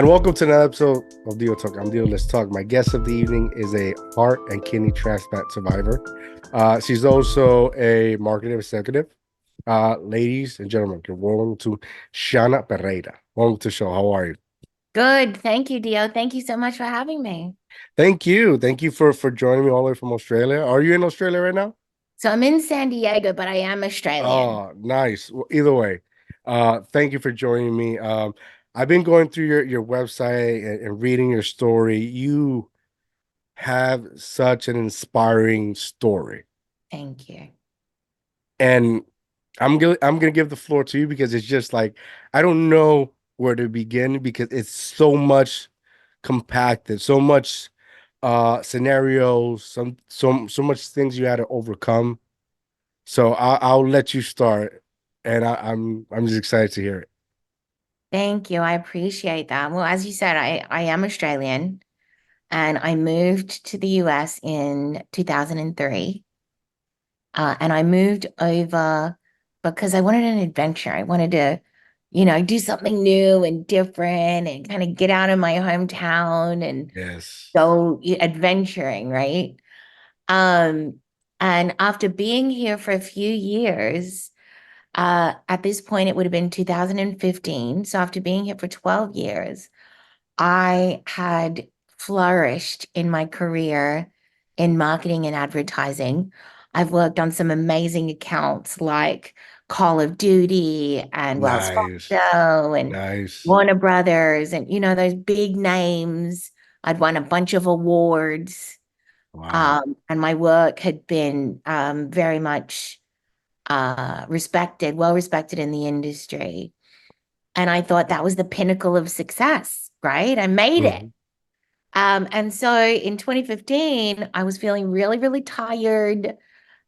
And welcome to another episode of Dio Talk. I'm Dio Let's Talk. My guest of the evening is a heart and kidney transplant survivor. She's also a marketing executive. Ladies and gentlemen, welcome to Shana Pereira. Welcome to the show. How are you? Good. Thank you, Dio. Thank you so much for having me. Thank you. Thank you for joining me all the way from Australia. Are you in Australia right now? So I'm in San Diego, but I am Australian. Oh, nice. Well, either way, thank you for joining me. I've been going through your website and reading your story. You have such an inspiring story. Thank you. And I'm gonna give the floor to you because it's just like I don't know where to begin because it's so much compacted, so much scenarios, so much things you had to overcome. So I'll let you start and I'm just excited to hear it. Thank you. I appreciate that. Well, as you said, I am Australian and I moved to the US in 2003. And I moved over because I wanted an adventure. I wanted to, do something new and different and kind of get out of my hometown and Yes. go adventuring, right? Um, and after being here for a few years, at this point, it would have been 2015. So after being here for 12 years, I had flourished in my career in marketing and advertising. I've worked on some amazing accounts like Call of Duty and Wells Nice. Fargo and Nice. Warner Brothers and, those big names. I'd won a bunch of awards. Wow. And my work had been very much well respected in the industry. And I thought that was the pinnacle of success, right? I made it. Mhm. And so in 2015, I was feeling really, really tired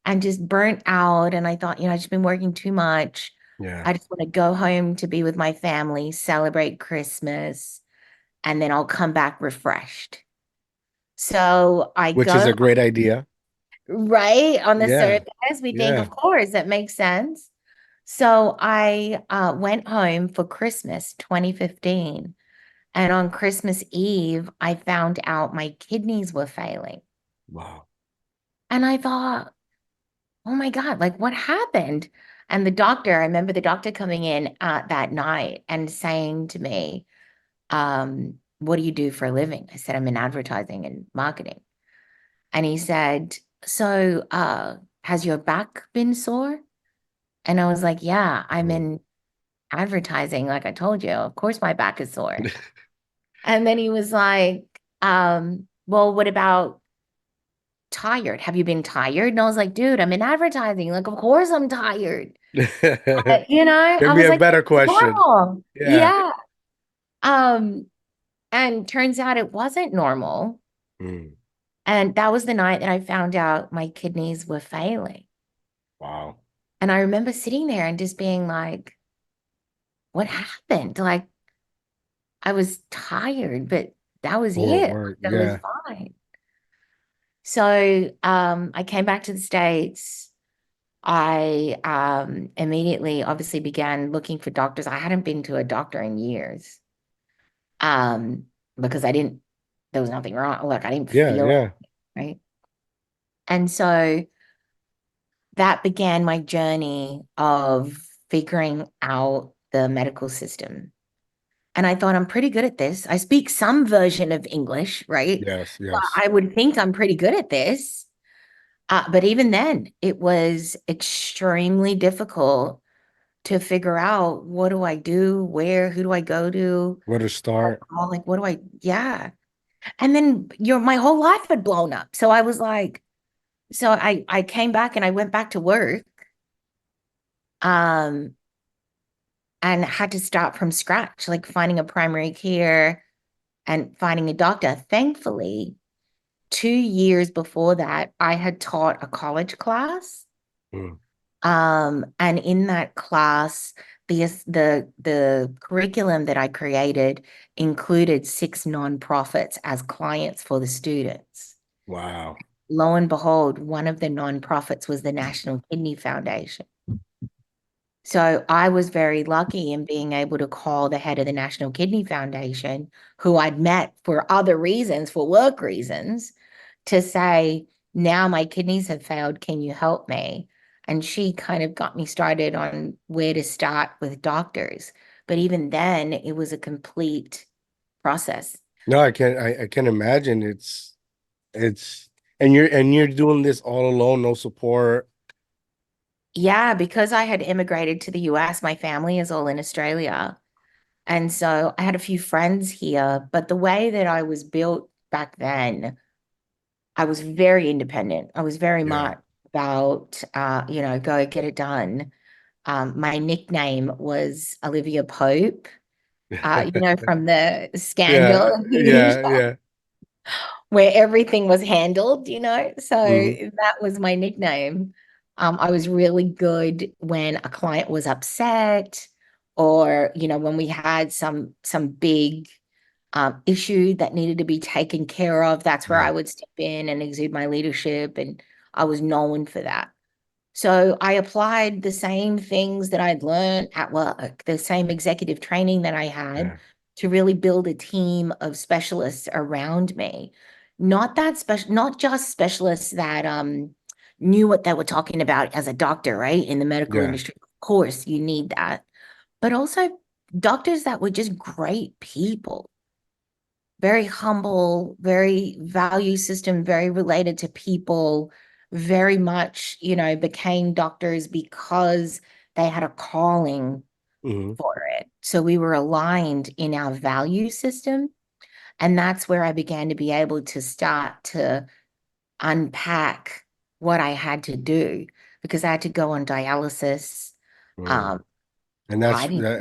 and just burnt out. And I thought, I've just been working too much. Yeah. I just want to go home to be with my family, celebrate Christmas, and then I'll come back refreshed. So I Which is go a great idea. right on the Yeah. surface, we think, Yeah. of course, that makes sense. So I went home for Christmas 2015. And on Christmas Eve, I found out my kidneys were failing. Wow. And I thought, oh my God, like what happened? And I remember the doctor coming in that night and saying to me, what do you do for a living? I said, I'm in advertising and marketing. And he said, so has your back been sore? And I was like, yeah, I'm Mm. in advertising. Like I told you, of course my back is sore. And then he was like, well, what about tired? Have you been tired? And I was like, dude, I'm in advertising. Like, of course I'm tired. Can I be was a like, better what's question. wrong? Yeah. Yeah. Um, and turns out it wasn't normal. Mm. And that was the night that I found out my kidneys were failing. Wow. And I remember sitting there and just being like, what happened? Like, I was tired, but that was Poor it. work. That was Yeah. fine. So I came back to the States. I immediately obviously began looking for doctors. I hadn't been to a doctor in years um, because there was nothing wrong. Like I didn't Yeah. feel Yeah. it, right? And so that began my journey of figuring out the medical system. And I thought I'm pretty good at this. I speak some version of English, right? Yes. So Yes. I would think I'm pretty good at this. But even then, it was extremely difficult to figure out what do I do, who do I go to? Where to start? Like, what do yeah. And then my whole life had blown up. So I was like, I came back and I went back to work, um, and had to start from scratch, like finding a primary care and finding a doctor. Thankfully, 2 years before that, I had taught a college class. Mm. And in that class, the curriculum that I created included six nonprofits as clients for the students. Wow. Lo and behold, one of the nonprofits was the National Kidney Foundation. So I was very lucky in being able to call the head of the National Kidney Foundation, who I'd met for other reasons, for work reasons, to say, now my kidneys have failed. Can you help me? And she kind of got me started on where to start with doctors. But even then, it was a complete process. No, I can imagine it's and you're doing this all alone, no support. Yeah, because I had immigrated to the US, my family is all in Australia. And so I had a few friends here, but the way that I was built back then, I was very independent. I was very Yeah. much about, go get it done. My nickname was Olivia Pope, from the Yeah, Scandal TV yeah, show yeah. where everything was handled, So Hmm. that was my nickname. I was really good when a client was upset or, when we had some big issue that needed to be taken care of. That's where I Yeah. would step in and exude my leadership, and I was known for that. So I applied the same things that I'd learned at work, the same executive training that I had Yeah. to really build a team of specialists around me. Not that special, not just specialists that knew what they were talking about as a doctor, right? In the medical Yeah. industry. Of course, you need that. But also doctors that were just great people, very humble, very value system, very related to people, very much, became doctors because they had a calling Hmm. for it. So we were aligned in our value system. And that's where I began to be able to start to unpack what I had to do because I had to go on dialysis. Mm. Um, And I that's didn't that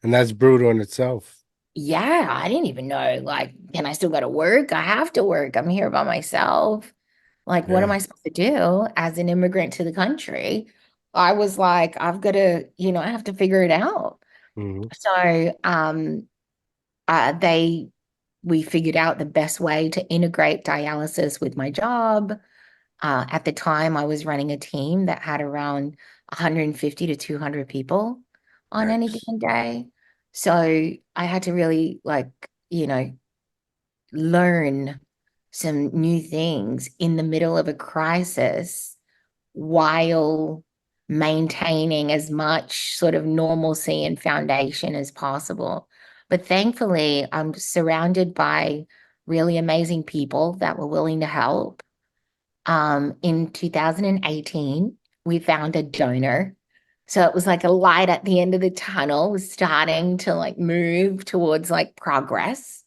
and that's brutal in itself. Yeah, I didn't even know, like, can I still go to work? I have to work. I'm here by myself. Like, what am Yeah. I supposed to do as an immigrant to the country? I was like, I've got to, I have to figure it out. Hmm. So, they we figured out the best way to integrate dialysis with my job. At the time, I was running a team that had around 150 to 200 people on any Yikes. given day. So I had to really learn some new things in the middle of a crisis while maintaining as much sort of normalcy and foundation as possible. But thankfully, I'm surrounded by really amazing people that were willing to help. In 2018, we found a donor. So it was like a light at the end of the tunnel was starting to like move towards like progress.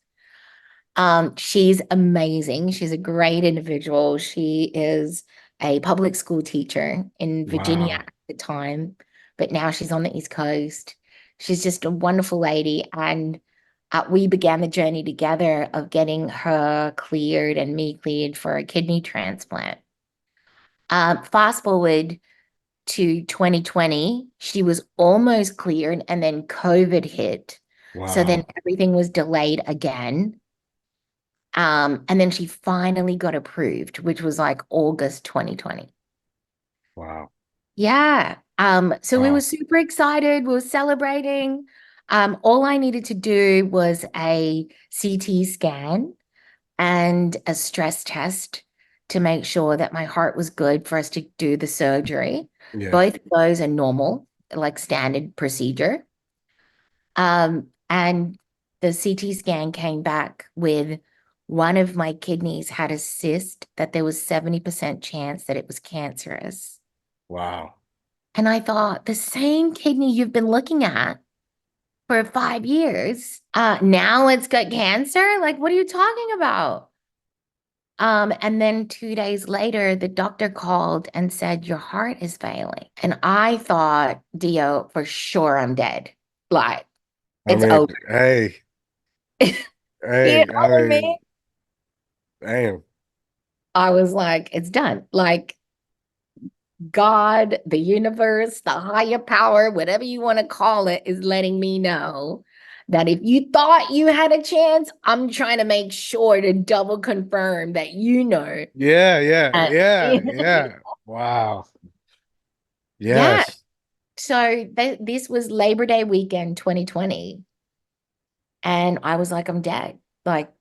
She's amazing. She's a great individual. She is a public school teacher in Virginia Wow. at the time, but now she's on the East Coast. She's just a wonderful lady. And we began the journey together of getting her cleared and me cleared for a kidney transplant. Fast forward to 2020, she was almost cleared, and then COVID hit. So then Wow. everything was delayed again. And then she finally got approved, which was like August 2020. Wow. Yeah. So we were Wow. super excited. We were celebrating. All I needed to do was a CT scan and a stress test to make sure that my heart was good for us to do the surgery. Yeah. Both of those are normal, like standard procedure. And the CT scan came back with one of my kidneys had a cyst that there was 70% chance that it was cancerous. Wow. And I thought, the same kidney you've been looking at for 5 years, now it's got cancer? Like, what are you talking about? And then 2 days later, the doctor called and said, your heart is failing. And I thought, Dio, for sure I'm dead. Like, I it's mean, over. hey, You know hey, I what I mean, mean? damn. I was like, it's done. Like God, the universe, the higher power, whatever you want to call it, is letting me know that if you thought you had a chance, I'm trying to make sure to double confirm that Yeah, yeah, that- yeah, yeah. Wow. yeah. Yes. So this was Labor Day weekend 2020. And I was like, I'm dead. Like,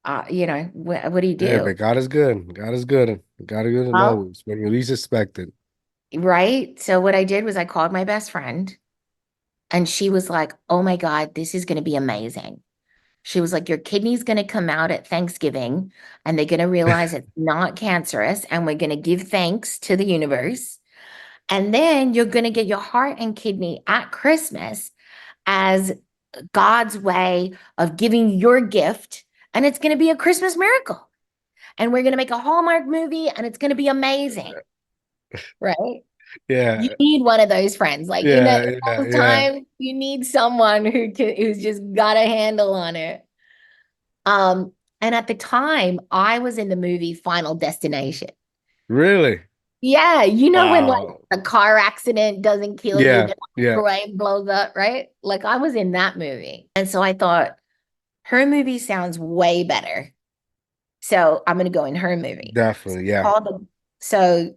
what do you Yeah, do? but God is good. God is good. God is good and Well, always when you least expect it. right. So what I did was I called my best friend and she was like, oh my God, this is going to be amazing. She was like, your kidney's going to come out at Thanksgiving and they're going to realize it's not cancerous and we're going to give thanks to the universe. And then you're going to get your heart and kidney at Christmas as God's way of giving your gift. And it's going to be a Christmas miracle. And we're going to make a Hallmark movie and it's going to be amazing. Right. You Yeah, need one of those friends. Like yeah, in yeah, those yeah. times, you need someone who's just got a handle on it. Um, and at the time, I was in the movie Final Destination. Really? Yeah, you know when like Wow. a car accident doesn't kill you, Yeah, the yeah. microwave blows up, right? Like I was in that movie. And so I thought her movie sounds way better. So I'm gonna go in her movie. So Definitely. Yeah. call the so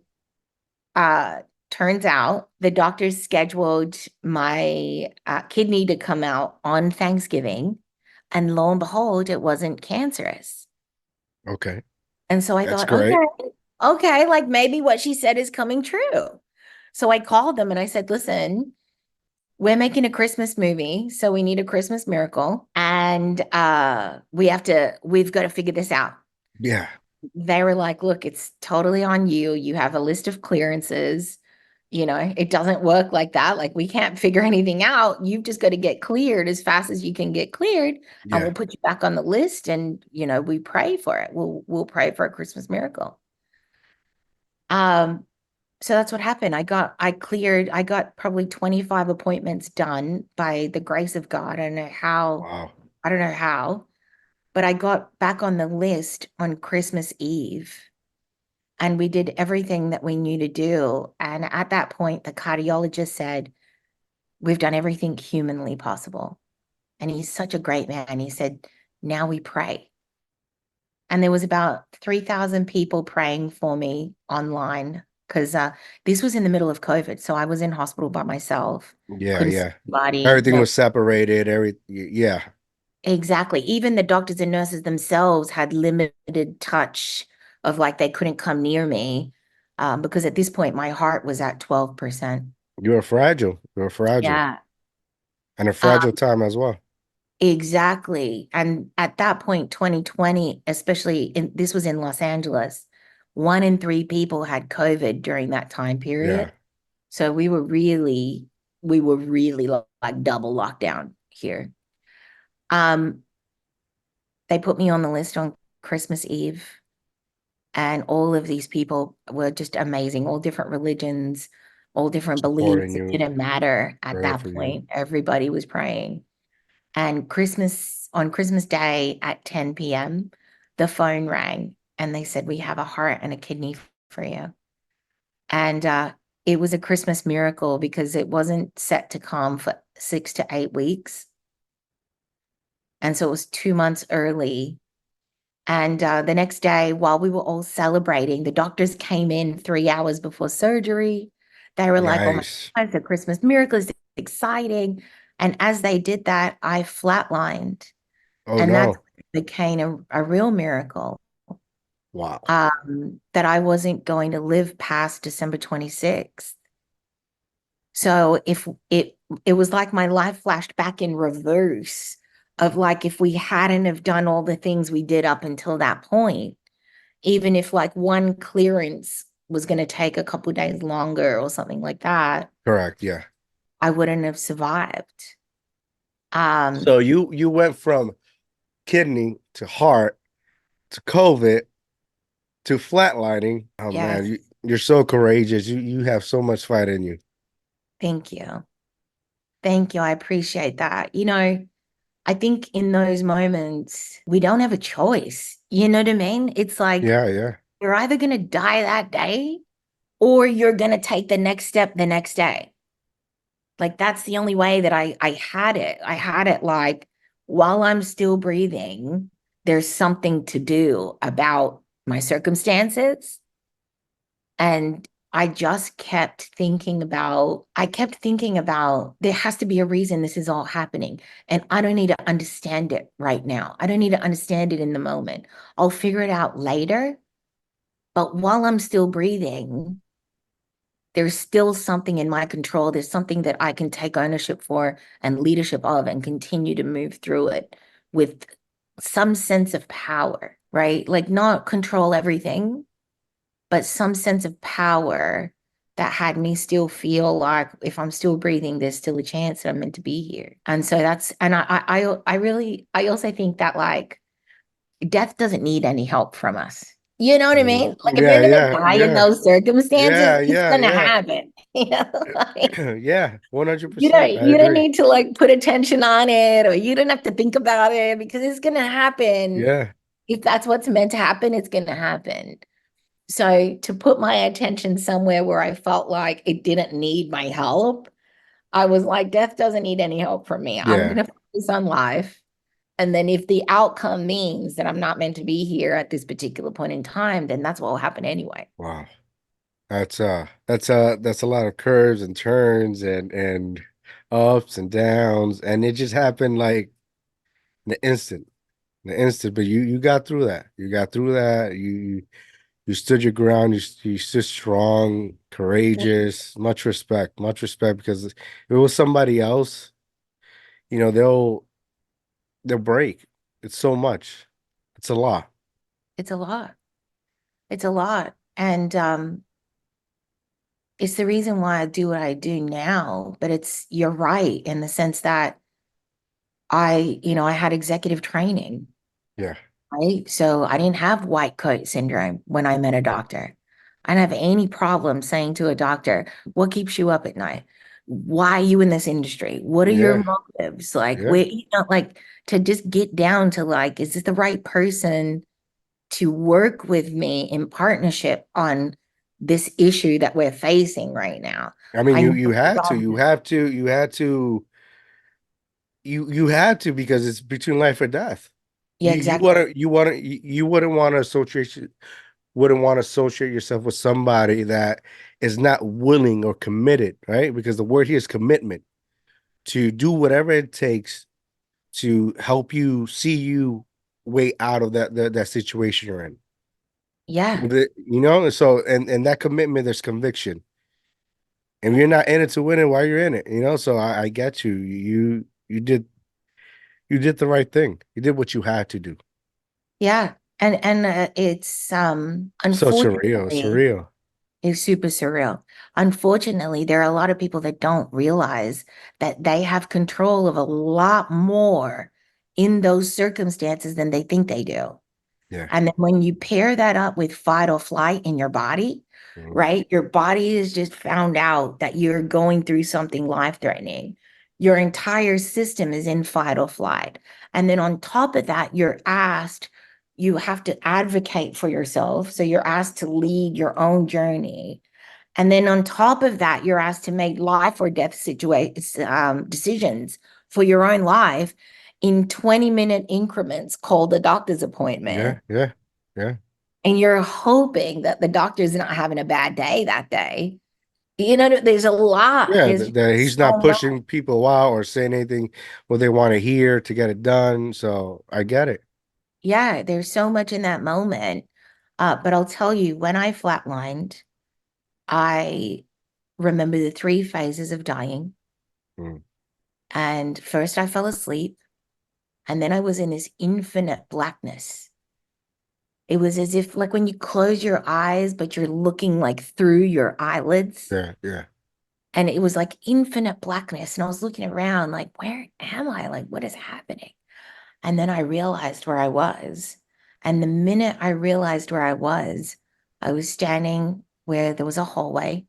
uh turns out the doctors scheduled my kidney to come out on Thanksgiving, and lo and behold, it wasn't cancerous. Okay. And so I That's thought, great. okay, like maybe what she said is coming true. So I called them and I said, listen, we're making a Christmas movie, so we need a Christmas miracle. And we've got to figure this out. Yeah. They were like, look, it's totally on you. You have a list of clearances. It doesn't work like that. Like we can't figure anything out. You've just got to get cleared as fast as you can get cleared, and Yeah. we'll put you back on the list. And we pray for it. We'll pray for a Christmas miracle. Um, so that's what happened. I got probably 25 appointments done by the grace of God. Wow. I don't know how, but I got back on the list on Christmas Eve. And we did everything that we knew to do. And at that point, the cardiologist said, we've done everything humanly possible. And he's such a great man. He said, now we pray. And there was about 3,000 people praying for me online because this was in the middle of COVID. So I was in hospital by myself, Yeah, couldn't see yeah. anybody. Everything was separated. Yeah. Exactly. Even the doctors and nurses themselves had limited touch of like they couldn't come near me because at this point my heart was at 12%. You were fragile. You were fragile. Yeah. And a Uh, fragile time as well. exactly. And at that point, 2020, this was in Los Angeles, 1 in 3 people had COVID during that time Yeah. period. So we were really like double lockdown here. Um, they put me on the list on Christmas Eve. And all of these people were just amazing, all different religions, all different Supporting beliefs. It you, didn't matter at praying that for you. point. Everybody was praying. And on Christmas Day at 10 p.m., the phone rang and they said, we have a heart and a kidney for you. And it was a Christmas miracle because it wasn't set to come for 6 to 8 weeks. And so it was 2 months early. And the next day, while we were all celebrating, the doctors came in 3 hours before surgery. They were like, oh my Nice. God, the Christmas miracle is exciting. And as they did that, I flatlined. Oh And that's no. became a real miracle Wow. that I wasn't going to live past December 26th. So if it was like my life flashed back in reverse of like if we hadn't have done all the things we did up until that point, even if like one clearance was going to take a couple days longer or something like that, Correct. Yeah. I wouldn't have survived. Um, So you went from kidney to heart to COVID to flatlining. Oh man, yes, you're so courageous. You have so much fight in you. thank you. Thank you. I appreciate that. I think in those moments, we don't have a choice. You know what I mean? It's like Yeah, yeah. you're either going to die that day or you're going to take the next step the next day. Like that's the only way that I had it. I had it like while I'm still breathing, there's something to do about my circumstances. And I kept thinking about there has to be a reason this is all happening. And I don't need to understand it right now. I don't need to understand it in the moment. I'll figure it out later. But while I'm still breathing, there's still something in my control. There's something that I can take ownership for and leadership of and continue to move through it with some sense of power, right? Like not control everything, but some sense of power that had me still feel like if I'm still breathing, there's still a chance that I'm meant to be here. And so that's, and I really, I also think that like death doesn't need any help from us. You know what I mean? Like if you're Yeah, gonna yeah, die in yeah, those circumstances, yeah, it's yeah, gonna yeah, happen. You know, like yeah, you 100%. don't I you don't agree. need to like put attention on it or you don't have to think about it because it's gonna happen. Yeah, If that's what's meant to happen, it's gonna happen. So to put my attention somewhere where I felt like it didn't need my help, I was like, death doesn't need any help from me. I'm yeah. gonna focus on life. And then if the outcome means that I'm not meant to be here at this particular point in time, then that's what will happen anyway. Wow. That's a lot of curves and turns and ups and downs, and it just happened like in the instant, But you got through that. You got through that. You stood your ground. You stood strong, courageous. Much respect. Because if it was somebody else, they'll break. It's so much. It's a lot. It's a lot. It's a lot. And it's the reason why I do what I do now. But it's, you're right in the sense that I had executive training, Yeah, right? So I didn't have white coat syndrome when I met a doctor. I didn't have any problem saying to a doctor, what keeps you up at night? Why are you in this industry? What are your yeah, motives? Like, yeah. like to just get down to like, is this the right person to work with me in partnership on this issue that we're facing right now? I mean, I know you the had to. You doctor. have to. You had to. You had to because it's between life or death. Yeah, exactly. You wouldn't want to associate yourself with somebody that is not willing or committed, right? Because the word here is commitment to do whatever it takes to help you see you way out of that situation you're in. Yeah. So and that commitment, there's conviction. And you're not in it to win it while you're in it, So I get you. You did the right thing. You did what you had to do. Yeah. And it's So surreal, unfortunately surreal. it's super surreal. Unfortunately, there are a lot of people that don't realize that they have control of a lot more in those circumstances than they think they do. Yeah. And then when you pair that up with fight or flight in your body, Mhm. right? Your body has just found out that you're going through something life-threatening. Your entire system is in fight or flight. And then on top of that, you have to advocate for yourself. So you're asked to lead your own journey. And then on top of that, you're asked to make life or death decisions for your own life in 20-minute increments called a doctor's appointment. Yeah, yeah, yeah. And you're hoping that the doctor's not having a bad day that day. There's a lot. Yeah, There's that he's not so much. pushing people out or saying anything what they want to hear to get it done. So I get it. Yeah, there's so much in that moment. But I'll tell you, when I flatlined, I remember the three phases of dying. Mm, And first I fell asleep, and then I was in this infinite blackness. It was as if like when you close your eyes, but you're looking like through your eyelids. yeah, yeah. And it was like infinite blackness. And I was looking around like, where am I? Like, what is happening? And then I realized where I was. And the minute I realized where I was standing where there was a hallway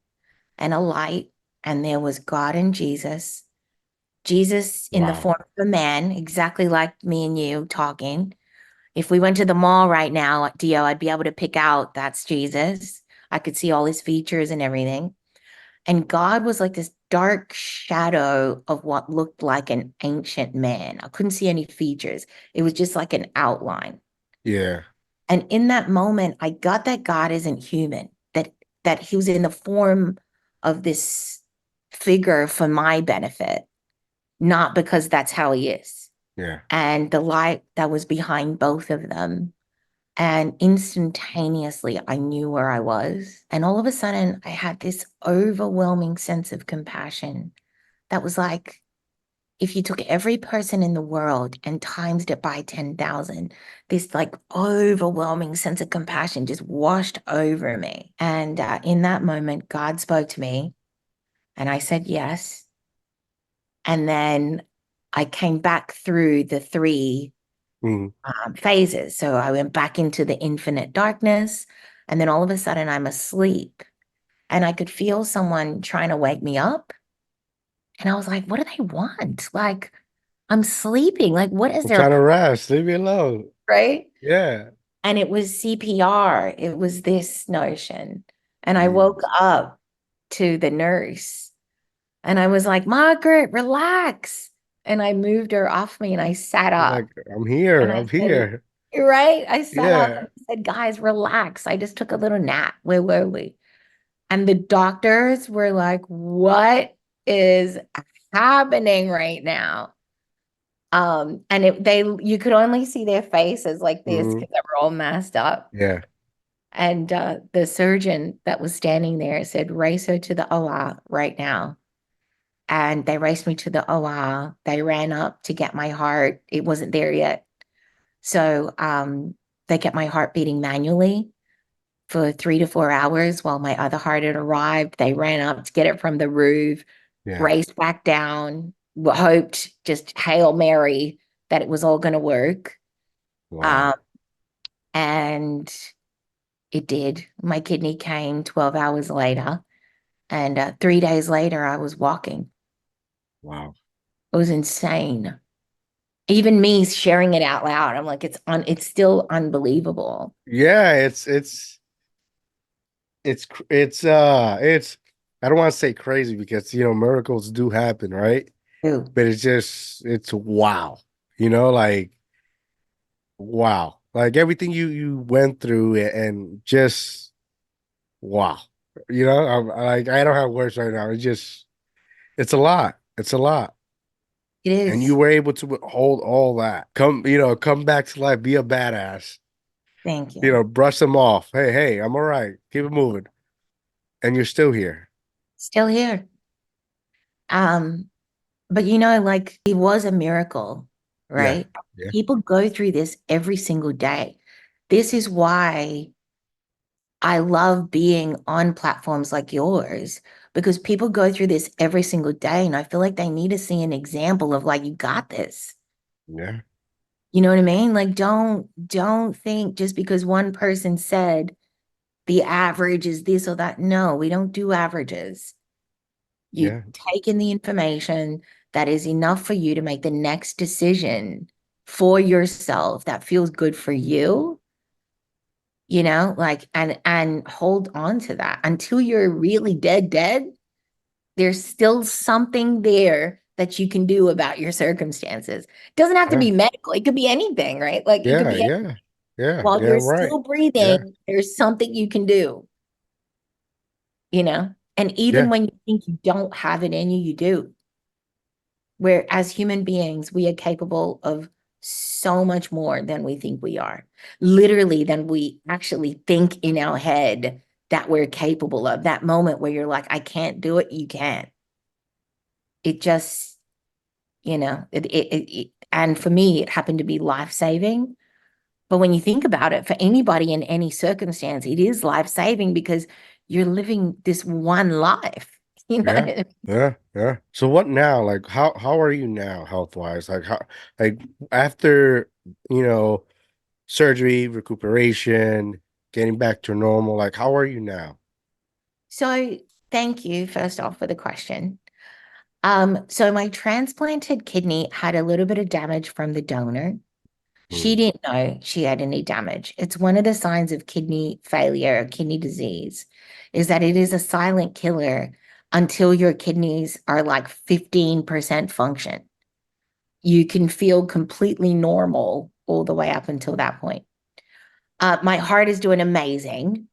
and a light, and there was God and Jesus. Jesus in the Wow. form of a man, exactly like me and you talking. If we went to the mall right now, Dio, I'd be able to pick out that's Jesus. I could see all his features and everything. And God was like this dark shadow of what looked like an ancient man. I couldn't see any features. It was just like an outline. Yeah. And in that moment, I got that God isn't human, that that he was in the form of this figure for my benefit, not because that's how he is. Yeah. And the light that was behind both of them. And instantaneously, I knew where I was. And all of a sudden, I had this overwhelming sense of compassion that was like, if you took every person in the world and times it by 10,000, this like overwhelming sense of compassion just washed over me. And in that moment, God spoke to me and I said yes. And then I came back through the three Mm. phases. So I went back into the infinite darkness. And then all of a sudden, I'm asleep and I could feel someone trying to wake me up. And I was like, what do they want? Like, I'm sleeping. Like, what is I'm their trying to rest. Leave me alone. right? Yeah. And it was CPR. It was this notion. And I woke Jeez. up to the nurse and I was like, Margaret, relax. And I moved her off me and I sat You're up like, I'm here. and I'm I said, here. you're right. I sat up Yeah. and I said, guys, relax. I just took a little nap. Where were we? And the doctors were like, what is happening right now? And you could only see their faces like this Hmm. because they were all masked up. Yeah. And the surgeon that was standing there said, race her to the OR right now. And they raced me to the OR. They ran up to get my heart. It wasn't there yet. So they kept my heart beating manually for 3 to 4 hours while my other heart had arrived. They ran up to get it from the roof, Yeah. raced back down, hoped just Hail Mary that it was all going to work. Wow. Um, and it did. My kidney came 12 hours later. And 3 days later, I was walking. Wow. It was insane. Even me sharing it out loud, I'm like, it's still unbelievable. Yeah, it's I don't want to say crazy because miracles do happen, right? Ew, But it's wow. Like wow. Like everything you went through and just wow. I don't have words right now. It's a lot. It's a lot. it And you is. were able to hold all that. Come back to life, be a badass. Thank you. Brush them off. Hey, I'm all right. Keep it moving. And you're still here. Still here. Um, but like it was a miracle, Yeah. right? Yeah. People go through this every single day. This is why I love being on platforms like yours because people go through this every single day. And I feel like they need to see an example of like, you got this. Yeah. You know what I mean? Like, don't think just because one person said the average is this or that. No, we don't do averages. You Yeah. take in the information that is enough for you to make the next decision for yourself that feels good for you, like and hold on to that until you're really dead. There's still something there that you can do about your circumstances. It doesn't have to Yeah. be medical. It could be anything, right? Like it could Yeah. be Yeah. Yeah. while you're Damn right. still Yeah. breathing, there's something you can do, And even Yeah. when you think you don't have it in you, you do. Where as human beings, we are capable of so much more than we think we are. Literally, than we actually think in our head that we're capable of. That moment where you're like, I can't do it, you can. It just, and for me, it happened to be life-saving. But when you think about it, for anybody in any circumstance, it is life-saving because you're living this one life. You know what Yeah. I mean? Yeah. Yeah. So what now? Like how are you now health wise? Like after, you know, surgery, recuperation, getting back to normal, like how are you now? So thank you, first off, for the question. So my transplanted kidney had a little bit of damage from the donor. She Mm. didn't know she had any damage. It's one of the signs of kidney failure, kidney disease, is that it is a silent killer until your kidneys are like 15% function. You can feel completely normal all the way up until that point. My heart is doing amazing.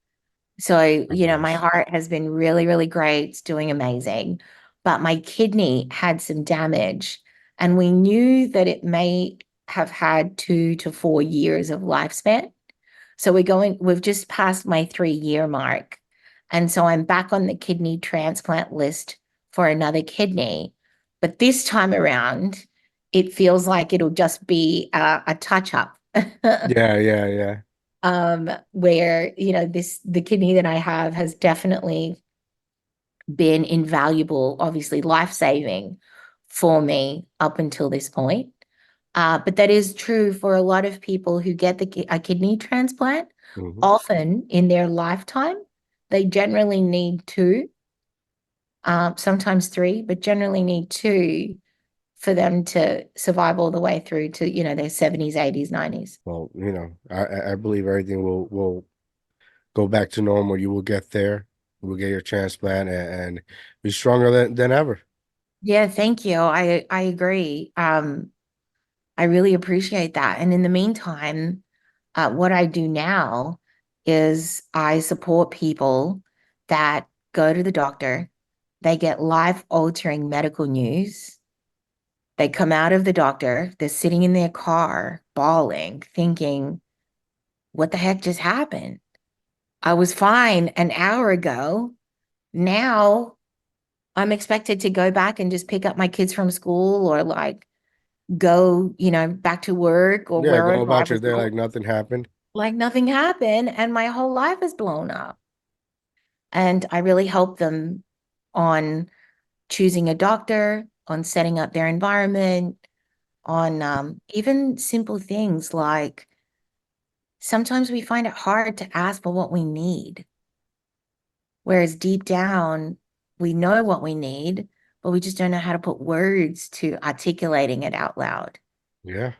So, my Nice. heart has been really, really great. It's doing amazing. But my kidney had some damage, and we knew that it may have had 2 to 4 years of lifespan. So we've just passed my 3 year mark. And so I'm back on the kidney transplant list for another kidney. But this time around, it feels like it'll just be a touch up. Yeah, yeah, yeah. Where, the kidney that I have has definitely been invaluable, obviously life-saving for me up until this point. But that is true for a lot of people who get a kidney transplant. Hmm. Often in their lifetime, they generally need two, sometimes three, but generally need two for them to survive all the way through to, their 70s, 80s, 90s. Well, I believe everything will go back to normal. You will get there. You will get your transplant and be stronger than ever. Yeah, thank you. I agree. I really appreciate that. And in the meantime, what I do now is I support people that go to the doctor, they get life-altering medical news. They come out of the doctor, they're sitting in their car, bawling, thinking, what the heck just happened? I was fine an hour ago. Now I'm expected to go back and just pick up my kids from school or like go, back to work or Yeah, go wherever I about your was day going. like nothing happened. Like nothing happened and my whole life is blown up. And I really help them on choosing a doctor, on setting up their environment, on even simple things like sometimes we find it hard to ask for what we need, whereas deep down, we know what we need, but we just don't know how to put words to articulating it out loud. Yeah,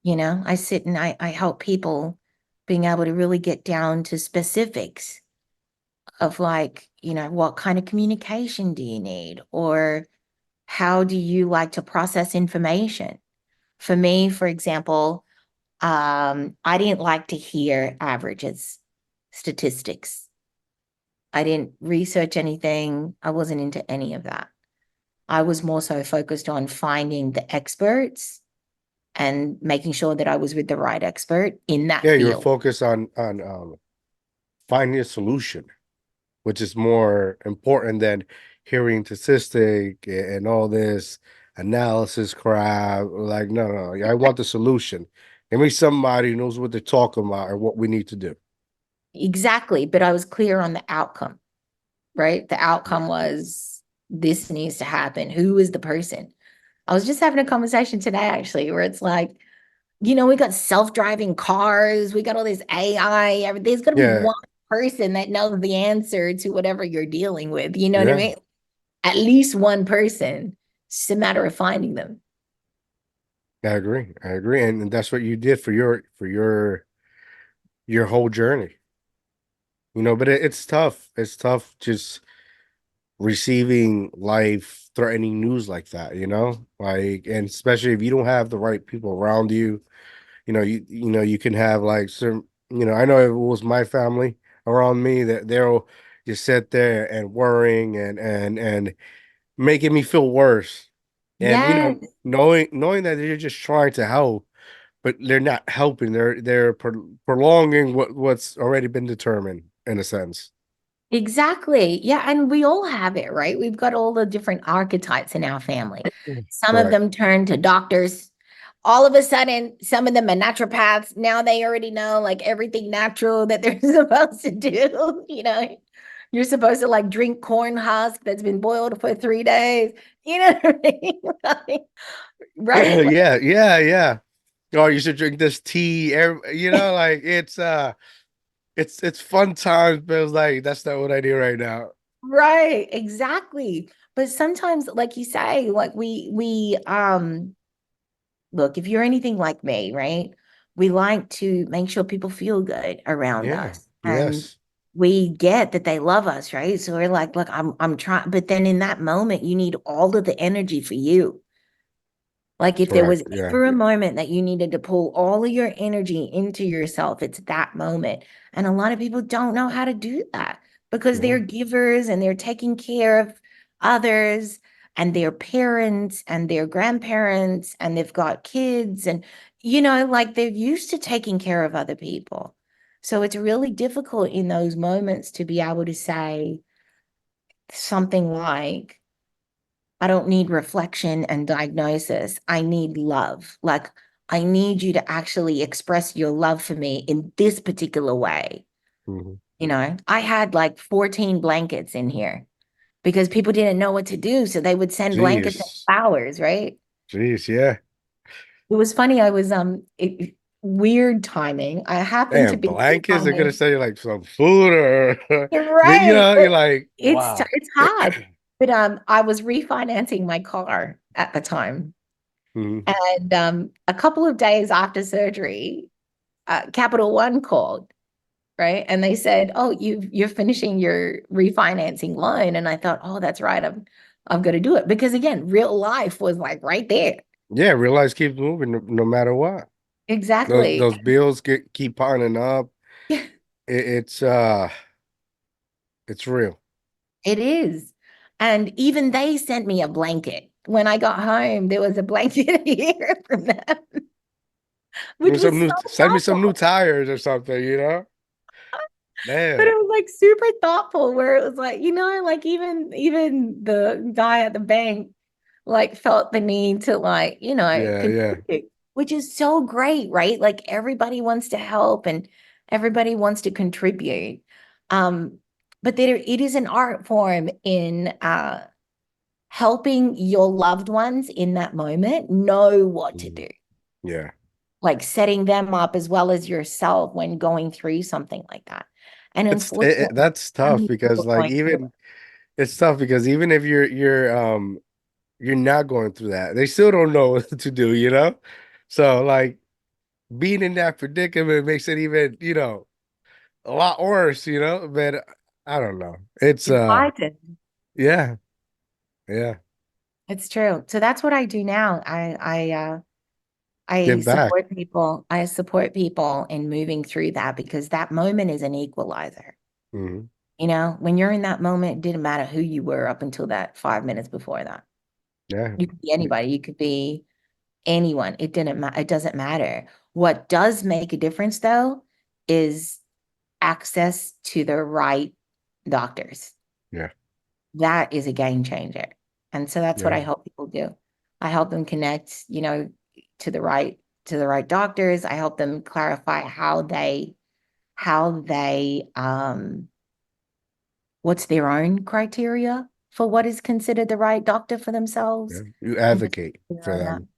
I sit and I help people being able to really get down to specifics of like, what kind of communication do you need? Or how do you like to process information? For me, for example, I didn't like to hear averages, statistics. I didn't research anything. I wasn't into any of that. I was more so focused on finding the experts and making sure that I was with the right expert in that yeah. You're field. focused on finding a solution, which is more important than hearing statistic and all this analysis crap. Like, no, no, I want the solution. Give me somebody who knows what they're talking about or what we need to do. Exactly. But I was clear on the outcome, right? The Yeah. outcome was this needs to happen. Who is the person? I was just having a conversation today, actually, where it's like, we got self-driving cars, we got all this AI. There's got to be Yeah, one person that knows the answer to whatever you're dealing with. You know what I yeah, mean? At least one person. It's just a matter of finding them. I agree. I agree. And that's what you did for your whole journey. But it's tough. It's tough just receiving life-threatening news like that, Like, and especially if you don't have the right people around you, you can have like some, I know if it was my family around me that they'll just sit there and worrying and making me feel worse. And Yes, knowing that they're just trying to help, but they're not helping. They're prolonging what's already been determined in a sense. exactly. Yeah, and we all have it, right? We've got all the different archetypes in our family. Some of Correct. them turn to doctors. All of a sudden, some of them are naturopaths. Now they already know like everything natural that they're supposed to do. You're supposed to like drink corn husk that's been boiled for 3 days. You know what I mean? Like, right? Like, Yeah, yeah, yeah. Oh, you should drink this tea. Like it's fun times, but it's like that's not what I do right now. right, exactly. But sometimes, like you say, like we look, if you're anything like me, right? We like to make sure people feel good around Yeah. us. And Yes. we get that they love us, right? So we're like, look, I'm trying, but then in that moment, you need all of the energy for you. Like if there was Correct. Yeah. ever a moment that you needed to pull all of your energy into yourself, it's that moment. And a lot of people don't know how to do that because they're Mhm. givers and they're taking care of others and their parents and their grandparents and they've got kids and like they're used to taking care of other people. So it's really difficult in those moments to be able to say something like, I don't need reflection and diagnosis. I need love. Like, I need you to actually express your love for me in this particular way. Mhm. I had like 14 blankets in here because people didn't know what to do. So they would send blankets and Jeez. flowers, right? Jeez. Yeah. It was funny. I was, weird timing. I happened to Damn, be blankets. They're gonna refining. say like some food or, You're you right. know, you're like, wow. It's hard. But I was refinancing my car at the time. Mhm. And a couple of days after surgery, Capital One called, right? And they said, "Oh, you're finishing your refinancing loan." And I thought, "Oh, that's right. I'm going to do it." Because again, real life was like right there. Yeah, real life keeps moving no matter what. Those Exactly. those bills keep piling up. It's it's real. It is. And even they sent me a blanket. When I got home, there was a blanket here from them, Give which me some was so new, send me some new helpful. tires or something, you know? But Damn. it was like super thoughtful where it was like, like even the guy at the bank like felt the need to like, Yeah, yeah. contribute, which is so great, right? Like everybody wants to help and everybody wants to contribute. Um, but there it is an art form in helping your loved ones in that moment know what to Mhm. do, Yeah. like setting them up as well as yourself when going through something like that. And unfortunately, That's so tough many because people like going through even it's tough because even if you're not going through that, they still don't know what to do, you know? So like being in that predicament makes it even, a lot worse, you know? But I don't know. It's it's heightened. yeah, yeah. It's true. So that's what I do now. I Give back. support people. I support people in moving through that because that moment is an equalizer. Hmm. When you're in that moment, it didn't matter who you were up until that 5 minutes before that. Yeah. You could be anybody. You could be anyone. It didn't matter. It doesn't matter. What does make a difference though is access to the right doctors. Yeah. That is a game changer. And so that's what I Yeah. help people do. I help them connect, to the right doctors. I help them clarify how they what's their own criteria for what is considered the right doctor for Yeah. themselves. You And just advocate clear for on that. them.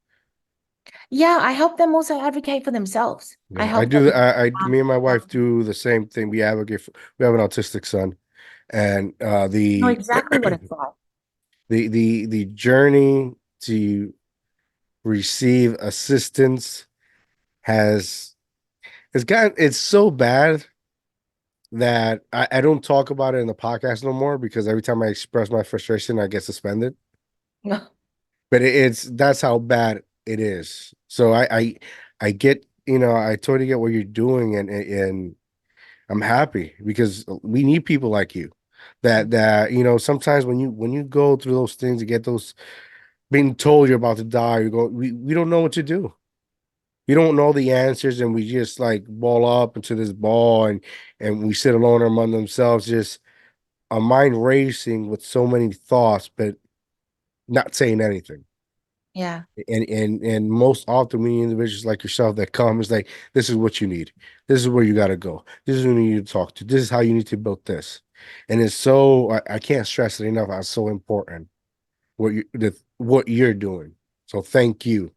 Yeah, I help them also advocate for themselves. I Yeah. I help do. them. Me and my wife Um, do the same thing. We advocate for, we have an autistic son, and know exactly what it's like. the journey to receive assistance has it's so bad that I don't talk about it in the podcast no more because every time I express my frustration, I get suspended. But it's that's how bad it is. So I get, I totally get what you're doing, and I'm happy because we need people like you that sometimes when you go through those things, you get those being told you're about to die, we don't know what to do. We don't know the answers, and we just like ball up into this ball, and we sit alone among themselves, just our mind racing with so many thoughts, but not saying anything. Yeah. And most often we need individuals like yourself that come is like, this is what you need. This is where you got to go. This is who you need to talk to. This is how you need to build this. And it's so I can't stress it enough. It's so important what you're doing. So thank you,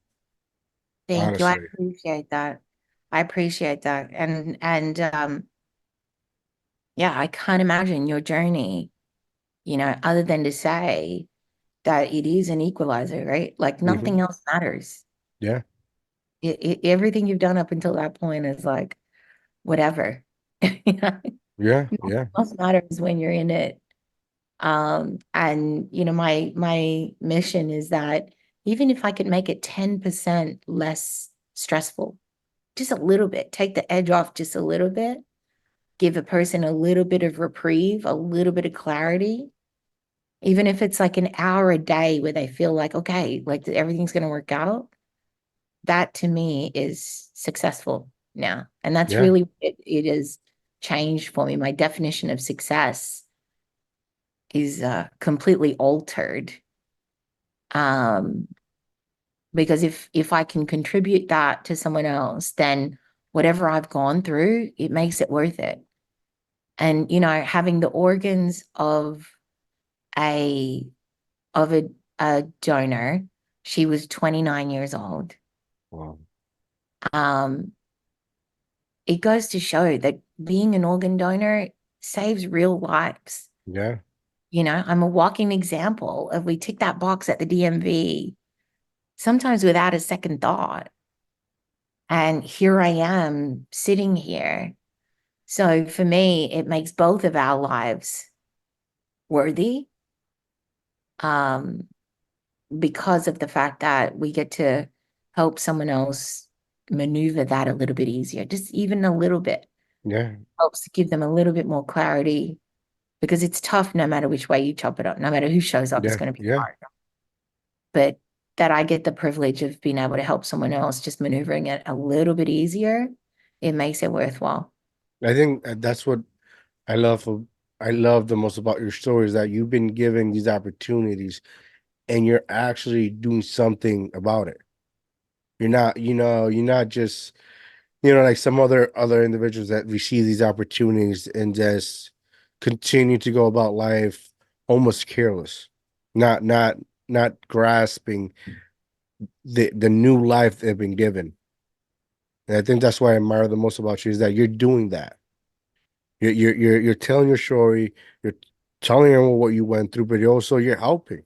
Thank you. I honestly. appreciate that. I appreciate that. And yeah, I can't imagine your journey, other than to say that it is an equalizer, right? Like Hmm. nothing else matters. Yeah, Everything you've done up until that point is like whatever. yeah, Nothing yeah. else matters when you're in it. And my mission is that even if I could make it 10% less stressful, just a little bit, take the edge off just a little bit, give a person a little bit of reprieve, a little bit of clarity, even if it's like an hour a day where they feel like, okay, like everything's going to work out, that to me is successful now. And that's Yeah. really, it has changed for me. My definition of success is completely altered. Um, because if I can contribute that to someone else, then whatever I've gone through, it makes it worth it. And having the organs a of a donor, she was 29 years old. Wow. Um, it goes to show that being an organ donor saves real lives. Yeah. I'm a walking example of we tick that box at the DMV, sometimes without a second thought. And here I am sitting here. So for me, it makes both of our lives worthy, um, because of the fact that we get to help someone else maneuver that a little bit easier, just even a little bit Yeah. helps give them a little bit more clarity because it's tough no matter which way you chop it up, no matter who shows up, it's Yeah. going to be Yeah. hard. But that I get the privilege of being able to help someone else, just maneuvering it a little bit easier, it makes it worthwhile. I think that's what I love. I love the most about your story is that you've been given these opportunities and you're actually doing something about it. You're not, you're not just, like some other individuals that receive these opportunities and just continue to go about life almost careless, not not not grasping the new life they've been given. And I think that's what I admire the most about you is that you're doing that. You're telling your story, you're telling them what you went through, but you're helping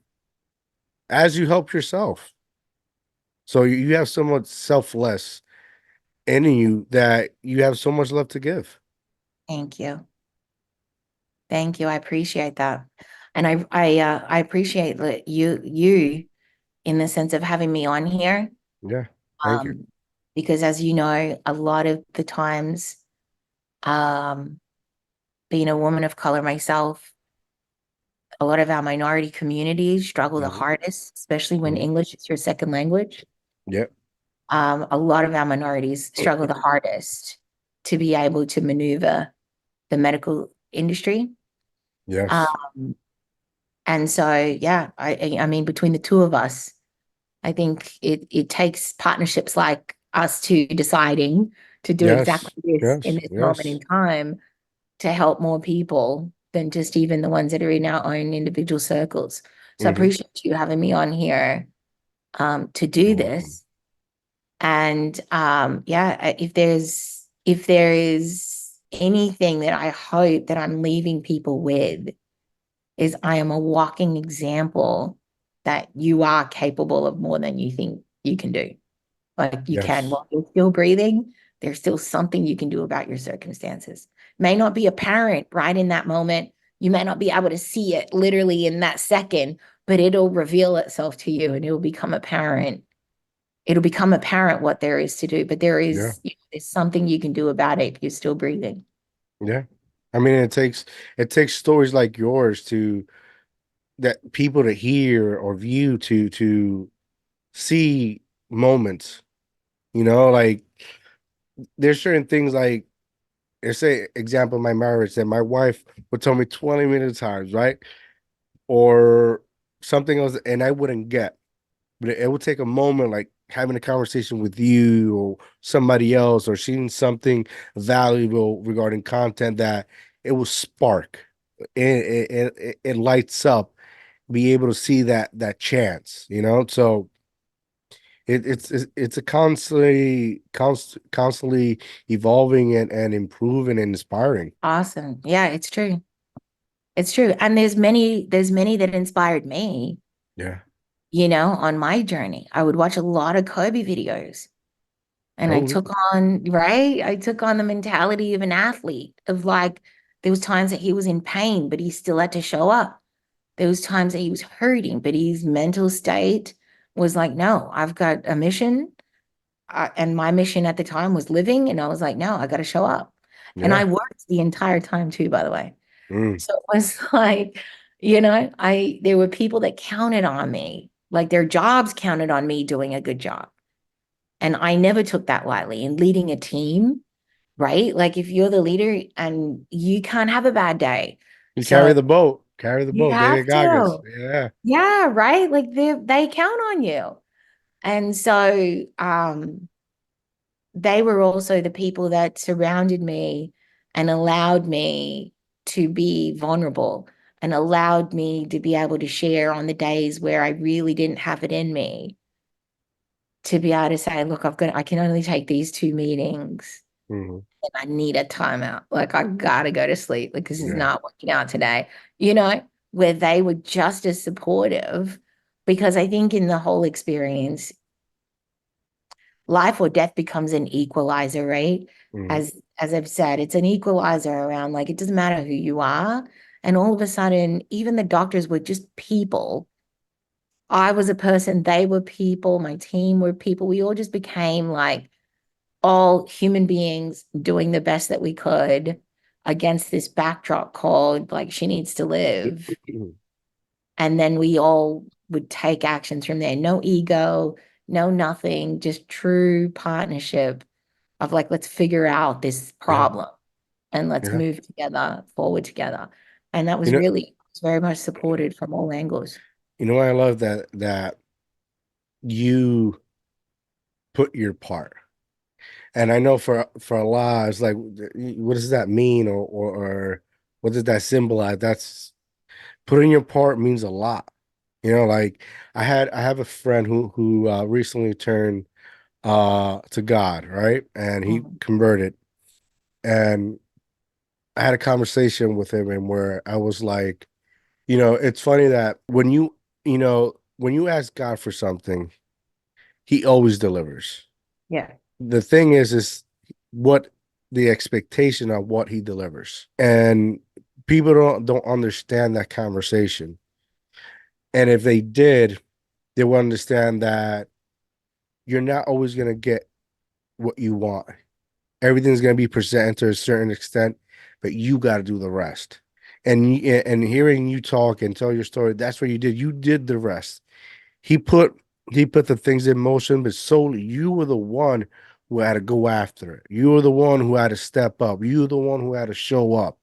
as you help yourself. So you have so much selfless in you that you have so much love to give. Thank you. Thank you. I appreciate that. And I appreciate that you in the sense of having me on here. Yeah. Thank you. Um, because as you know, a lot of the times, um, being a woman of color myself, a lot of our minority communities struggle the Hmm. hardest, especially when Hmm. English is your second language. Yep. A lot of our minorities struggle the hardest to be able to maneuver the medical industry. Yes. Um, and so, yeah, I mean, between the two of us, I think it takes partnerships like us two deciding to do exactly Yes. this in Yes. this moment in Yes. time to help more people than just even the ones that are in our own individual circles. So I Hmm. appreciate you having me on here, to do You're welcome. this. And yeah, if there is anything that I hope that I'm leaving people with is I am a walking example that you are capable of more than you think you can do. Like you can, Yes. while you're still breathing, there's still something you can do about your circumstances. May not be apparent right in that moment. You may not be able to see it literally in that second, but it'll reveal itself to you and it'll become apparent. It'll become apparent what there is to do, but Yeah. there's something you can do about it if you're still breathing. Yeah. I mean, it takes stories like yours to that people to hear or view to see moments. Like there's certain things like say example of my marriage that my wife would tell me 20 minutes times, right? Or something else and I wouldn't get. But it would take a moment like having a conversation with you or somebody else or seeing something valuable regarding content that it will spark. It lights up, be able to see that chance. So it's a constantly evolving and improving and inspiring. Awesome. Yeah, it's true. It's true. And there's many that inspired me, Yeah. on my journey. I would watch a lot of Kobe videos and I Totally. took on, right? I took on the mentality of an athlete of like, there was times that he was in pain, but he still had to show up. There was times that he was hurting, but his mental state was like, no, I've got a mission. And my mission at the time was living. And I was like, no, I got to show up. And I Yeah. worked the entire time too, by the way. Mm. So it was like, there were people that counted on me, like their jobs counted on me doing a good job. And I never took that lightly. And leading a team, right? Like if you're the leader and you can't have a bad day. You So carry the boat. Carry the you boat. They have get goggles. to. Yeah. Yeah, right. Like they count on you. And so they were also the people that surrounded me and allowed me to be vulnerable and allowed me to be able to share on the days where I really didn't have it in me to be able to say, look, I can only take these 2 meetings Hmm. and I need a timeout. Like I gotta go to sleep. Like this is Yeah. not working out today, where they were just as supportive because I think in the whole experience, life or death becomes an equalizer, right? Hmm. As I've said, it's an equalizer around like it doesn't matter who you are. And all of a sudden, even the doctors were just people. I was a person, they were people, my team were people. We all just became like all human beings doing the best that we could against this backdrop called like she needs to live. And then we all would take actions from there. No ego, no nothing, just true partnership of like, let's figure out this Yeah. problem and let's Yeah. move together, forward together. And that You was know, really very much supported from all angles. I love that you put your part. And I know for a lot, it's like, what does that mean, or what does that symbolize? That's putting your part means a lot. Like I have a friend who recently turned to God, right? And he Mm, converted. And I had a conversation with him and where I was like, it's funny that when you ask God for something, he always delivers. yeah, The thing is what the expectation of what he delivers. And people don't understand that conversation. And if they did, they will understand that you're not always going to get what you want. Everything's going to be presented to a certain extent, but you got to do the rest. And hearing you talk and tell your story, that's what you did. You did the rest. He put he put the things in motion, but solely you were the one who had to go after it. You were the one who had to step up. You were the one who had to show up.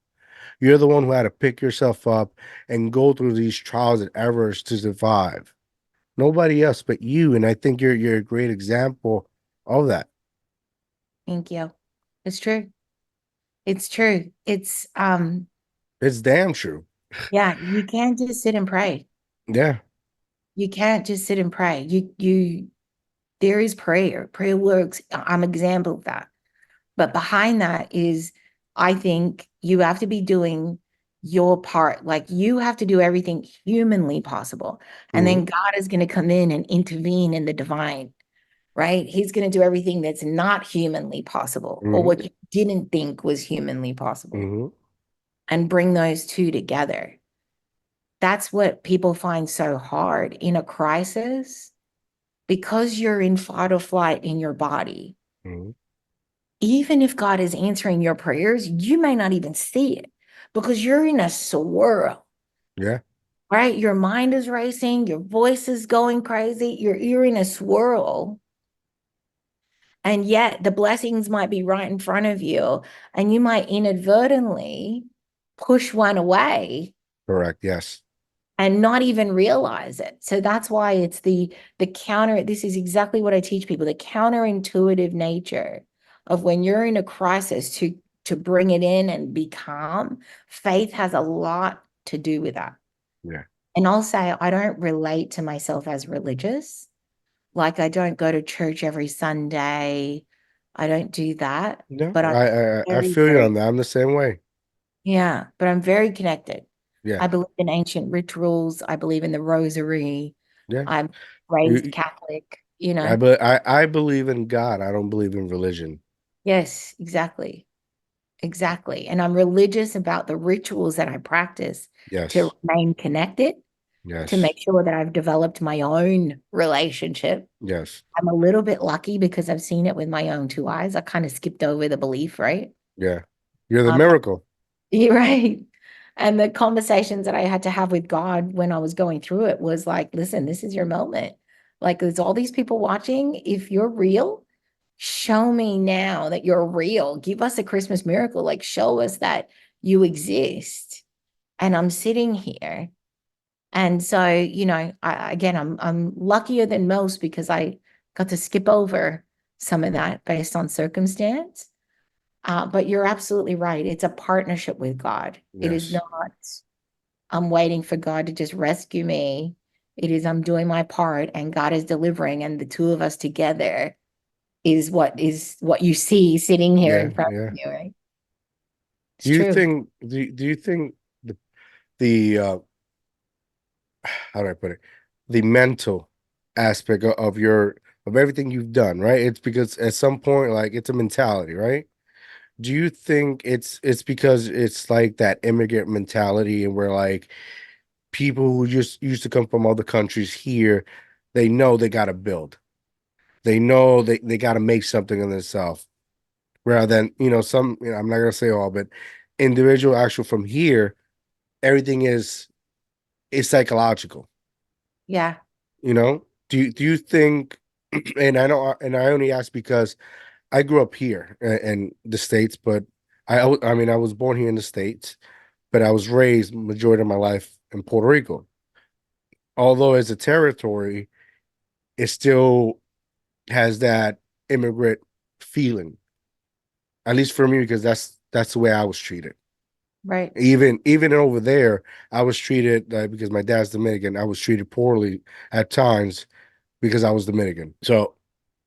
You're the one who had to pick yourself up and go through these trials and errors to survive. Nobody else but you. And I think you're a great example of that. thank you. It's true. It's true. It's damn true. Yeah, you can't just sit and pray. Yeah. You can't just sit and pray. There is prayer. Prayer works. I'm an example of that. But behind that is, I think you have to be doing your part. Like you have to do everything humanly possible. And Hmm. then God is going to come in and intervene in the divine, right? He's going to do everything that's not humanly possible or Hmm. what you didn't think was humanly possible Hmm. and bring those two together. That's what people find so hard in a crisis because you're in fight or flight in your body. Hmm. Even if God is answering your prayers, you may not even see it because you're in a swirl, Yeah. right? Your mind is racing, your voice is going crazy, you're in a swirl. And yet the blessings might be right in front of you, and you might inadvertently push one away Correct. Yes. and not even realize it. So that's why it's the counter. This is exactly what I teach people, the counterintuitive nature of when you're in a crisis to bring it in and be calm. Faith has a lot to do with that. Yeah. And I'll say I don't relate to myself as religious. Like I don't go to church every Sunday. I don't do that, No, but I'm I very, feel you on very, that. I'm the same way. yeah, but I'm very connected. Yeah. I believe in ancient rituals. I believe in the rosary. Yeah. I'm raised You, Catholic, you know? I believe in God. I don't believe in religion. Yes, exactly. Exactly. And I'm religious about the rituals that I practice to Yes. remain connected. to Yes. make sure that I've developed my own relationship. Yes. I'm a little bit lucky because I've seen it with my own two eyes. I kind of skipped over the belief, right? Yeah. You're the Um, miracle. you're right. And the conversations that I had to have with God when I was going through it was like, listen, this is your moment. Like, there's all these people watching. If you're real, show me now that you're real. Give us a Christmas miracle. Like, show us that you exist. And I'm sitting here. And so, again, I'm luckier than most because I got to skip over some of that based on circumstance. But you're absolutely right. It's a partnership with God. It is Yes. not, I'm waiting for God to just rescue me. It is, I'm doing my part and God is delivering. And the two of us together is what you see sitting here Yeah. in front Yeah. of you, right? It's Do you true. think do you think the how do I put it? The mental aspect of your of everything you've done, right? It's because at some point, like it's a mentality, right? Do you think it's because it's like that immigrant mentality and where like people who just used to come from other countries here, they know they gotta build. They know they gotta make something of themselves. Rather than, some, I'm not gonna say all, but individual actual from here, everything is psychological. Yeah. Do you think, and I know, and I only ask because I grew up here in the States, but I mean I was born here in the States, but I was raised majority of my life in Puerto Rico. Although as a territory, it still has that immigrant feeling, at least for me, because that's the way I was treated. Right. Even over there, I was treated because my dad's Dominican. I was treated poorly at times because I was Dominican. So,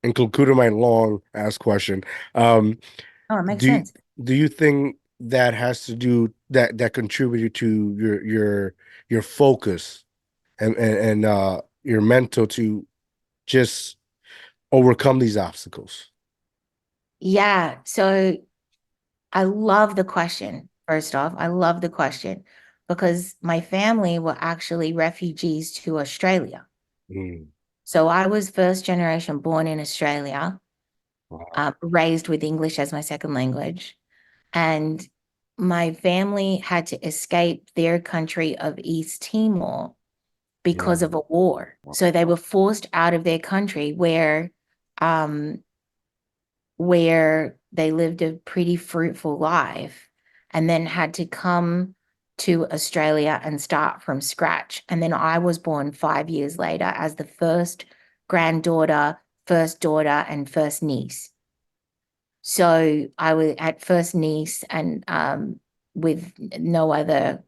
in concluding my long ass question, um, Oh, it makes do you, sense. do you think that has to do that contributed to your focus and your mental to just overcome these obstacles? Yeah. So I love the question. First off, I love the question because my family were actually refugees to Australia. Mm, So I was first generation born in Australia, wow. raised with English as my second language. And my family had to escape their country of East Timor because of Mm, a war. wow. So they were forced out of their country um, where they lived a pretty fruitful life and then had to come to Australia and start from scratch. And then I was born 5 years later as the first granddaughter, first daughter, and first niece. So I was at first niece and with no other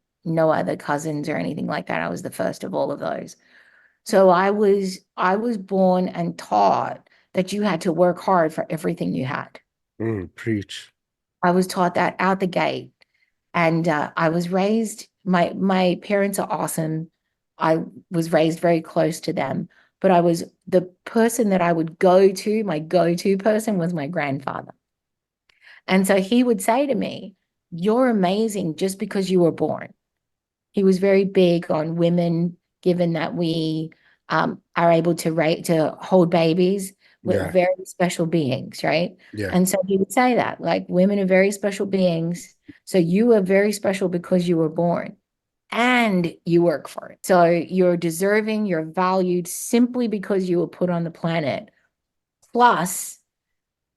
cousins or anything like that. I was the first of all of those. So I was born and taught that you had to work hard for everything you had. Preach. I was taught that out the gate. And I was raised, my parents are awesome. I was raised very close to them, but I was the person that I would go to, my go-to person was my grandfather. And so he would say to me, "You're amazing just because you were born." He was very big on women, given that we are able to hold babies with Yeah. very special beings, right? Yeah. And so he would say that, like, women are very special beings. So you are very special because you were born and you work for it. So you're deserving, you're valued simply because you were put on the planet. Plus,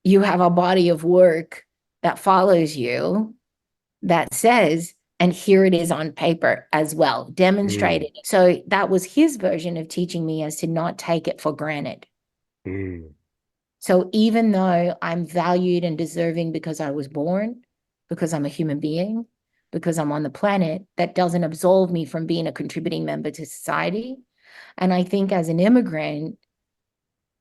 you have a body of work that follows you that says, and here it is on paper as well, Mm, demonstrated. So that was his version of teaching me as to not take it for granted. mm, So even though I'm valued and deserving because I was born, because I'm a human being, because I'm on the planet, that doesn't absolve me from being a contributing member to society. And I think as an immigrant,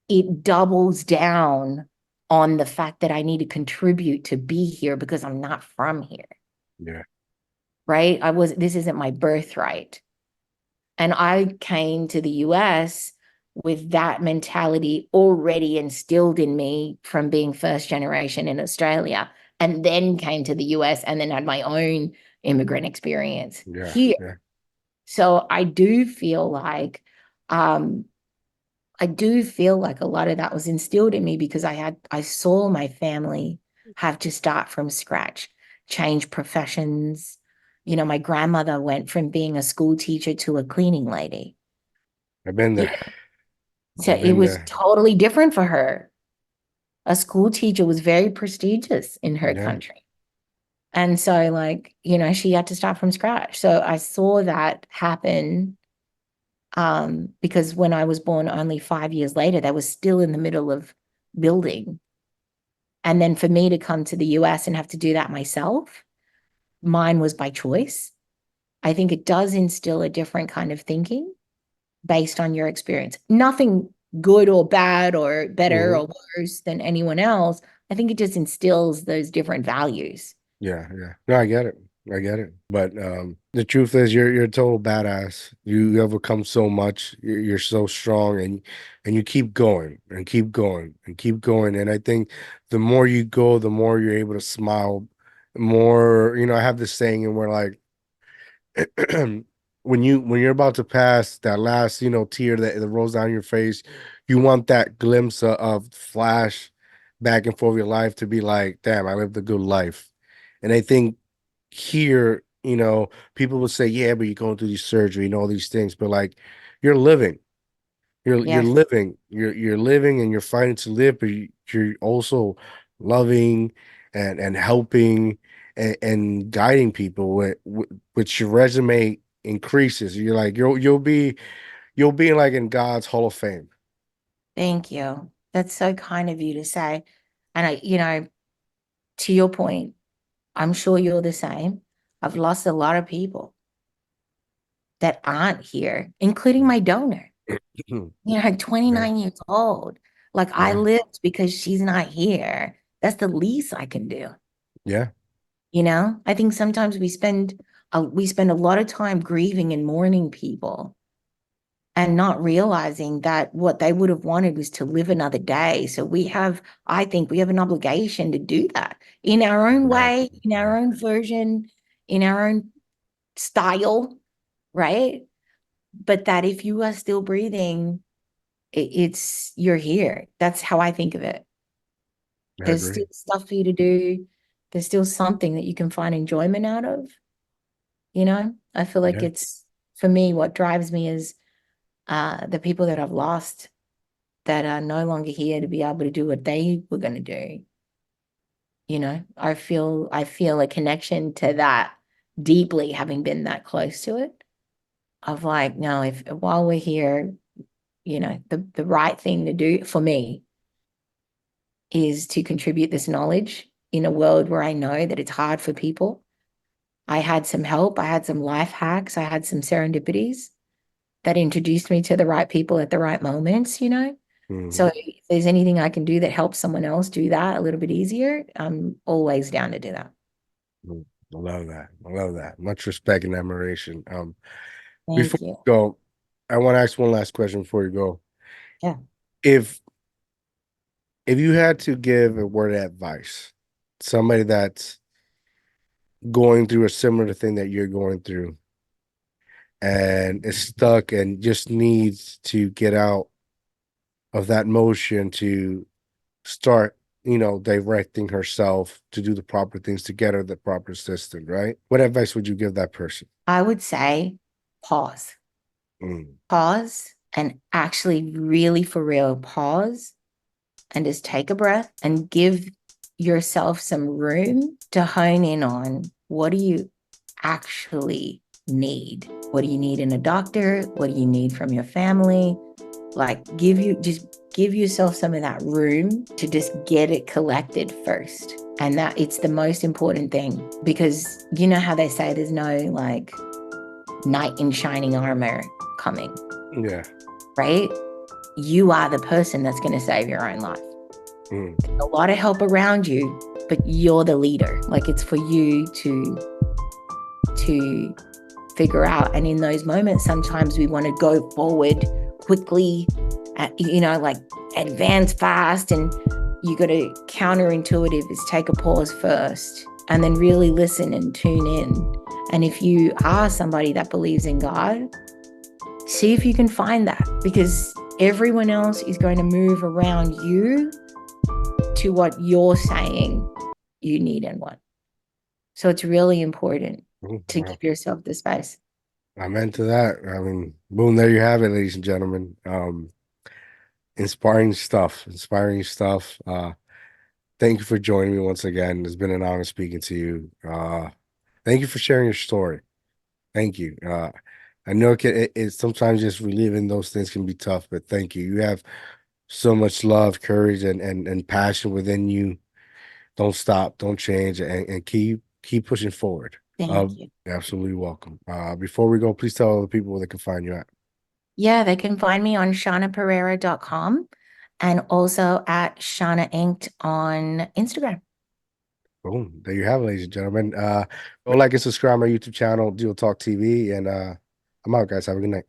it doubles down on the fact that I need to contribute to be here because I'm not from here, yeah. right? This isn't my birthright. And I came to the US with that mentality already instilled in me from being first generation in Australia, and then came to the US and then had my own immigrant experience Yeah. here. Yeah. So um, I do feel like a lot of that was instilled in me because I saw my family have to start from scratch, change professions. You know, my grandmother went from being a school teacher to a cleaning lady. I've been You there. know, so I've it been was there. totally different for her. A school teacher was very prestigious in her Yeah. country. And so, like, you know, she had to start from scratch. So I saw that happen because when I was born only 5 years later, they were still in the middle of building. And then for me to come to the US and have to do that myself, mine was by choice. I think it does instill a different kind of thinking based on your experience. Nothing good or bad or better Hmm. or worse than anyone else. I think it just instills those different values. Yeah, yeah. No, I get it. I get it. But the truth is you're a total badass. You overcome so much. You're so strong and you keep going and keep going and keep going. And I think the more you go, the more you're able to smile. More, I have this saying and we're like when you're about to pass that last, tear that rolls down your face, you want that glimpse of flash back and forth your life to be like, damn, I lived a good life. And I think here, people will say, yeah, but you're going through these surgery and all these things, but like you're living. You're Yes. living. You're living and you're fighting to live, but you're also loving and helping and guiding people which your resume increases. You're like you'll be like in God's Hall of Fame. Thank you. That's so kind of you to say. And to your point, I'm sure you're the same. I've lost a lot of people that aren't here, including my donor. I'm Yeah, 29 years old. Like I yeah, lived because she's not here. That's the least I can do. yeah, I think sometimes we spend a lot of time grieving and mourning people and not realizing that what they would have wanted was to live another day. So I think we have an obligation to do that in our own way, exactly. in our Yeah, own version, in our own style, right? But that if you are still breathing, you're here. That's how I think of it. I There's agree. still stuff for you to do. There's still something that you can find enjoyment out of. I feel like Yeah, it's for me, what drives me is the people that I've lost that are no longer here to be able to do what they were going to do. I feel a connection to that deeply, having been that close to it. Of like, no, if while we're here, the right thing to do for me is to contribute this knowledge in a world where I know that it's hard for people. I had some help, I had some life hacks, I had some serendipities that introduced me to the right people at the right moments. hmm, So if there's anything I can do that helps someone else do that a little bit easier, I'm always down to do that. I love that. I love that. Much respect and admiration. Before Thank you. you go, I want to ask one last question before you go. Yeah. If if you had to give a word of advice, somebody that's going through a similar thing that you're going through and is stuck and just needs to get out of that motion to start, directing herself to do the proper things to get her the proper system, right? What advice would you give that person? I would say pause. Mm, Pause and actually really for real pause and just take a breath and give yourself some room to hone in on what do you actually need? What do you need in a doctor? What do you need from your family? Like give yourself some of that room to just get it collected first. And that it's the most important thing because you know how they say there's no like knight in shining armor coming, yeah. right? You are the person that's going to save your own life. Mm, A lot of help around you, but you're the leader. Like it's for you to figure out. And in those moments, sometimes we want to go forward quickly, like advance fast. And you got to counterintuitive is take a pause first and then really listen and tune in. And if you are somebody that believes in God, see if you can find that, because everyone else is going to move around you to what you're saying you need and want. So it's really important to Well, give yourself the space. I'm into that. I mean, boom, there you have it, ladies and gentlemen. Inspiring stuff, inspiring stuff. Thank you for joining me once again. It's been an honor speaking to you. Thank you for sharing your story. Thank you. I know it sometimes just reliving those things can be tough, but thank you. You have so much love, courage, and passion within you. Don't stop, don't change, and keep pushing forward. Thank you. Absolutely welcome. Before we go, please tell other people where they can find you at. Yeah, they can find me on shanapereira.com and also at Shana Inked on Instagram. Boom. There you have it, ladies and gentlemen. Go like and subscribe my YouTube channel, Deal Talk TV, and I'm out, guys. Have a good night.